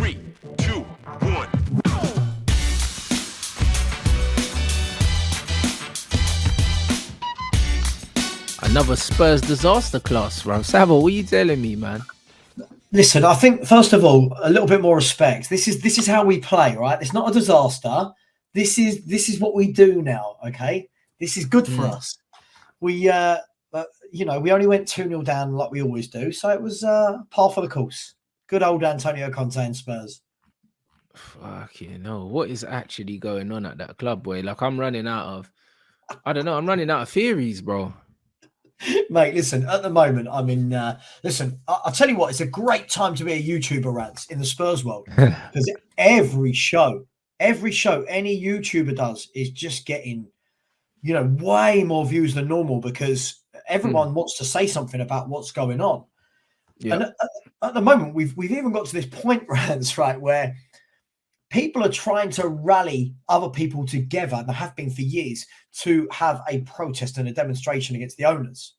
3, 2, 1. Another Spurs disaster class, bro. Savo, what are you telling me, man? Listen, I think first of all, a little bit more respect. This is how we play, right? It's not a disaster. This is what we do now. Okay, this is good for us. We we only went 2-0 down like we always do, so it was par for the course. Good old Antonio Conte and Spurs. Fuck you know, what is actually going on at that club, boy? Like I'm running out of theories, bro. Mate, listen, at the moment, I'm in. Listen, I'll tell you what, it's a great time to be a YouTuber, Rants, in the Spurs world. Because every show any YouTuber does is just getting, way more views than normal because everyone wants to say something about what's going on. Yeah. And at the moment, we've even got to this point, Rants, right, where people are trying to rally other people together, and have been for years, to have a protest and a demonstration against the owners.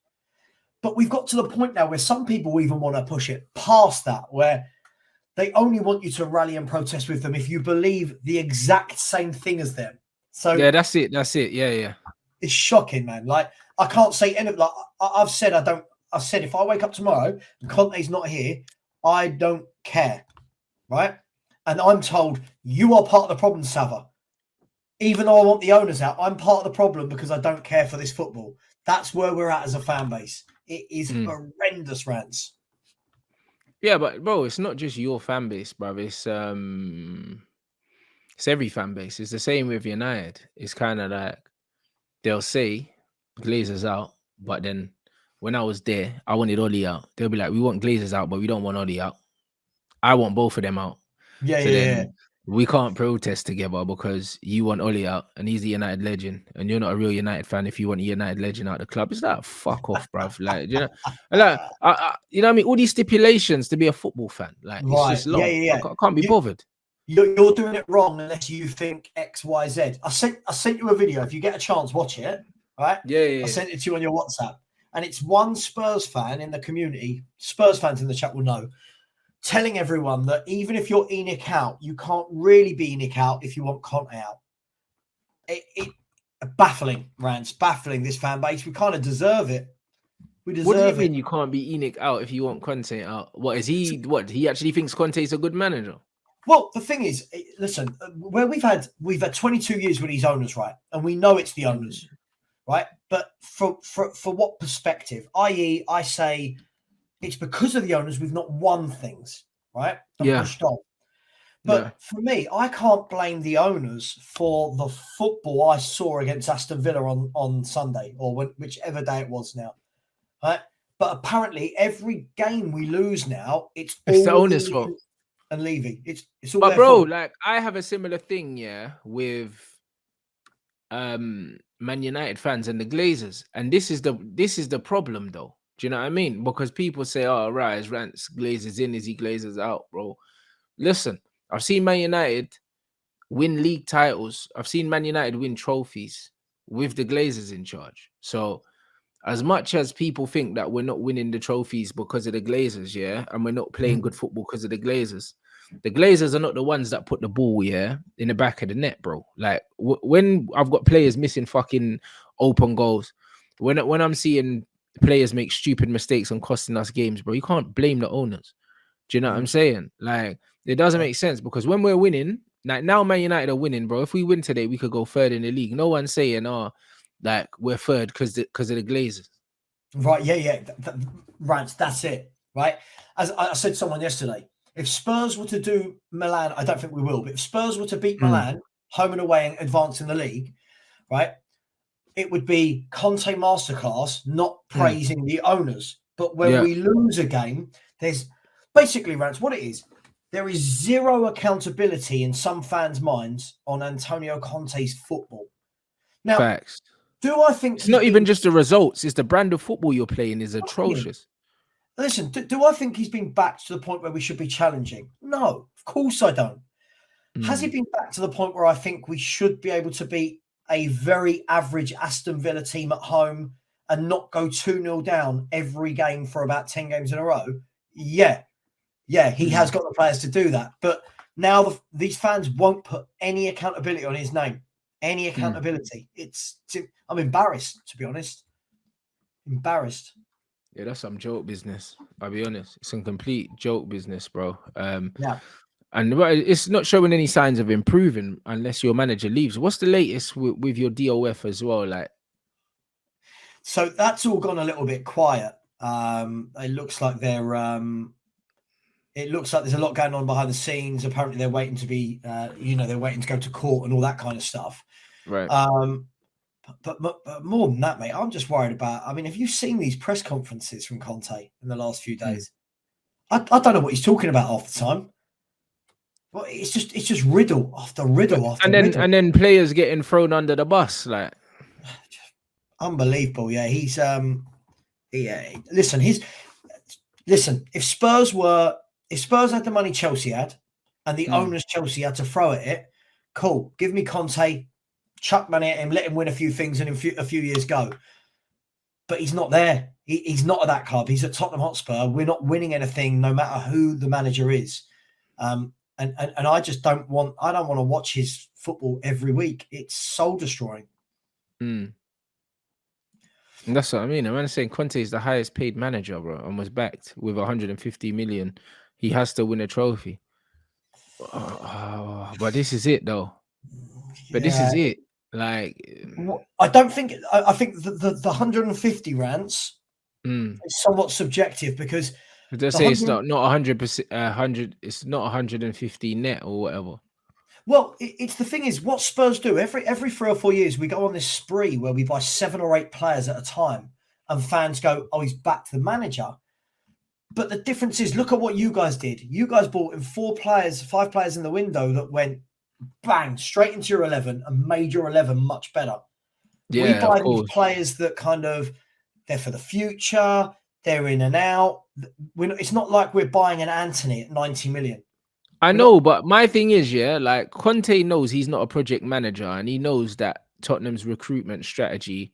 But we've got to the point now where some people even want to push it past that, where they only want you to rally and protest with them if you believe the exact same thing as them. So yeah, that's it. Yeah. It's shocking, man. Like I can't say anything. Like I've said, if I wake up tomorrow and Conte's not here, I don't care, right? And I'm told, you are part of the problem, Sava. Even though I want the owners out, I'm part of the problem because I don't care for this football. That's where we're at as a fan base. It is horrendous, Rants. Yeah, but bro, it's not just your fan base, bro. It's every fan base. It's the same with United. It's kind of like they'll say Glazers out, but then when I was there, I wanted Oli out. They'll be like, we want Glazers out, but we don't want Oli out. I want both of them out. Yeah. We can't protest together because you want Oli out and he's the United legend and you're not a real United fan if you want a United legend out of the club. It's like, fuck off, bruv. Like, you know what I mean? All these stipulations to be a football fan. Like, it's just long. Yeah. I can't be bothered. You're doing it wrong unless you think X, Y, Z. I sent you a video. If you get a chance, watch it. Right? Yeah. I sent it to you on your WhatsApp. And it's one Spurs fan in the community. Spurs fans in the chat will know. Telling everyone that even if you're ENIC out, you can't really be ENIC out if you want Conte out. It baffling, Rants, baffling, this fan base. We kind of deserve it. We deserve it. What do you mean you can't be ENIC out if you want Conte out? What is he? What he actually thinks Conte's a good manager? Well, the thing is, listen, where we've had 22 years with these owners, right? And we know it's the owners, right? But for what perspective? I.e., I say, it's because of the owners we've not won things, right? And pushed on. But for me, I can't blame the owners for the football I saw against Aston Villa on Sunday or whichever day it was now, right? But apparently, every game we lose now, it's all the owners' fault. And Levy, it's all. But bro, fault. Like I have a similar thing, with Man United fans and the Glazers, and this is the problem, though. Do you know what I mean? Because people say, oh, right, is Rants Glazers in? Is he Glazers out, bro? Listen, I've seen Man United win league titles. I've seen Man United win trophies with the Glazers in charge. So as much as people think that we're not winning the trophies because of the Glazers, and we're not playing good football because of the Glazers are not the ones that put the ball, in the back of the net, bro. Like when I've got players missing fucking open goals, when I'm seeing players make stupid mistakes and costing us games, bro, you can't blame the owners. Do you know what I'm saying? Like, it doesn't make sense because when we're winning, like now Man United are winning, bro. If we win today, we could go third in the league. No one's saying, like we're third because of the Glazers. Right, yeah. Rants, that's it, right? As I said to someone yesterday, if Spurs were to do Milan, I don't think we will, but if Spurs were to beat Milan, home and away and advance in the league, right, it would be Conte masterclass, not praising the owners. But when we lose a game, there's basically, Rants, what it is, there is zero accountability in some fans' minds on Antonio Conte's football. Now, facts. Do I think it's not even just the results, it's the brand of football you're playing is atrocious. Listen, do I think he's been back to the point where we should be challenging? No, of course I don't. Has he been back to the point where I think we should be able to beat a very average Aston Villa team at home and not go 2-0 down every game for about 10 games in a row? Yeah, he has got the players to do that. But Now these fans won't put any accountability on his name. Any accountability. I'm embarrassed, to be honest. Embarrassed. Yeah, that's some joke business. I'll be honest. It's some complete joke business, bro. Yeah. And it's not showing any signs of improving unless your manager leaves. What's the latest with your DOF as well? Like, so that's all gone a little bit quiet. It looks like there's a lot going on behind the scenes. Apparently, they're waiting to be, they're waiting to go to court and all that kind of stuff. right. But more than that, mate, I'm just worried about. I mean, have you seen these press conferences from Conte in the last few days? I don't know what he's talking about half the time. Well, it's just riddle after riddle after riddle. And then players getting thrown under the bus, like unbelievable. Yeah, he's listen. If Spurs had the money Chelsea had, and the owners Chelsea had to throw at it, cool. Give me Conte, chuck money at him, let him win a few things, and in a few years go. But he's not there. He's not at that club. He's at Tottenham Hotspur. We're not winning anything, no matter who the manager is. And I just don't want. I don't want to watch his football every week. It's soul destroying. And that's what I mean. I'm saying Conte is the highest paid manager, bro, and was backed with 150 million. He has to win a trophy. But this is it, though. But this is it. Like, I don't think. I think the 150 rants is somewhat subjective because they say it's not 100%. 100. It's not 150 net or whatever. Well, it's the thing is what Spurs do every 3 or 4 years. We go on this spree where we buy 7 or 8 players at a time, and fans go, "Oh, he's backed the manager." But the difference is, look at what you guys did. You guys bought in 5 players in the window that went bang straight into your 11 and made your 11 much better. Yeah, we buy these players that kind of they're for the future. They're in and out. It's not like we're buying an Anthony at 90 million. I know, but my thing is, yeah, like Conte knows he's not a project manager, and he knows that Tottenham's recruitment strategy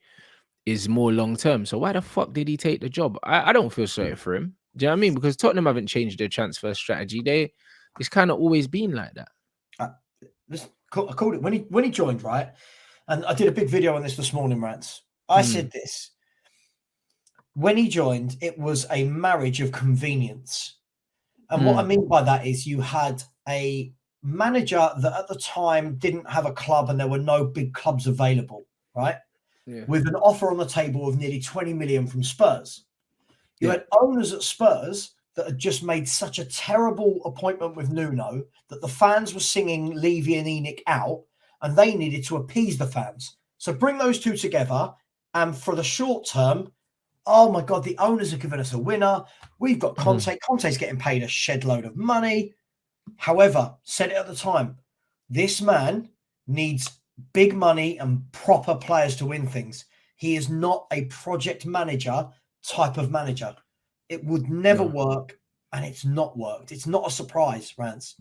is more long term. So why the fuck did he take the job? I don't feel sorry for him. Do you know what I mean? Because Tottenham haven't changed their transfer strategy. It's kind of always been like that. I called it when he joined, right? And I did a big video on this morning, Rants. I said this. When he joined, it was a marriage of convenience. And what I mean by that is you had a manager that at the time didn't have a club and there were no big clubs available, right? Yeah. With an offer on the table of nearly 20 million from Spurs. You had owners at Spurs that had just made such a terrible appointment with Nuno that the fans were singing Levy and Enoch out, and they needed to appease the fans. So bring those two together, and for the short term, oh my God, the owners have given us a winner. We've got Conte. Conte's getting paid a shed load of money. However, said it at the time, this man needs big money and proper players to win things. He is not a project manager type of manager. It would never work, and it's not worked. It's not a surprise, Rants.